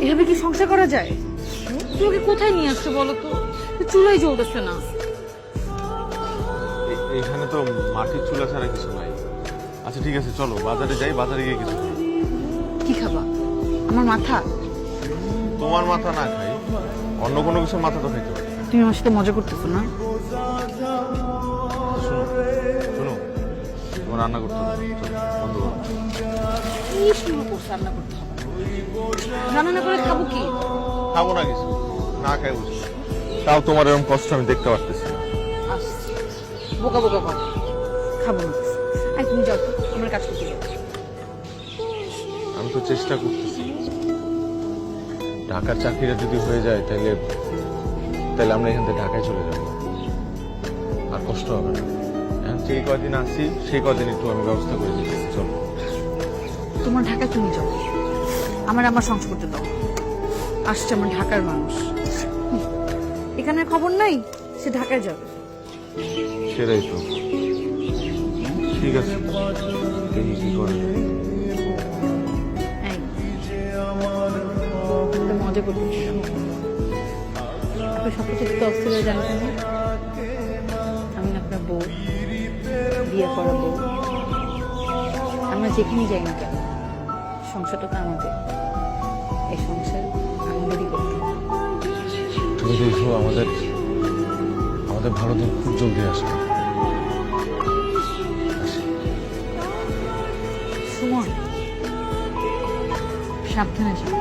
এভাবে কি সংসার করা যায়? তোকে কোথায় নিয়ে আসছো বলো তো? চুলাই জ্বলতেছে না। এখানে তো মাটির চুলা ছাড়া কিছু নাই। আচ্ছা ঠিক আছে, চলো বাজারে যাই, বাজারে গিয়ে কিছু খাই। কি খাবা? আমার মাথা? তোমার মাথা না খাই, অন্য কোনো কিছুর মাথা তো খাইতে পারি। তুমি আমার সাথে মজা করতেছো না? শোনো শোনো, তোমার রান্না করতে হবে, চলো, বন্ধ করো। কি শুরু করছে রান্না করতে হবে? রান্না না করে খাবো কি? খাবো না কিছু, না খাই বুঝি। তাও তোমার এরকম কষ্ট আমি দেখতে পারতেছি না। আসছি বোকা বোকা কর, খাবো না। আই তুমি যাও তো, আমার কাজ করতে যাও। আমি তো চেষ্টা করতেছি। ঢাকার চাকরিটা যদি হয়ে যায় তাহলে তাহলে আমরা এখান থেকে ঢাকায় চলে যাব, আর কষ্ট হবে না। এখন যেই কদিন আসি সেই কদিন একটু আমি ব্যবস্থা করে দিতেছি। চলো। তোমার ঢাকায় তুমি যাও, আমার আমার সংসার করতে দাও। আসছে আমার ঢাকার মানুষ, এখানে খবর নাই, সে ঢাকায় যাবে। সেটাই তো, ঠিক আছে, দেখি কি করে। এই, একটা মজা করতে আপনি সব কিছু দিতে অস্থির হয়ে জানেন না? আমি আপনার বউ, বিয়ে করা বউ। আমরা যেখানে যাই না কেন, সংসারটা তো আমাদের, এই সংসার আমাদেরই করতে হবে। তুমি দেখো আমাদের আমাদের ভালো দিন খুব জলদি আসবে। সুমন, সাবধানে যাও।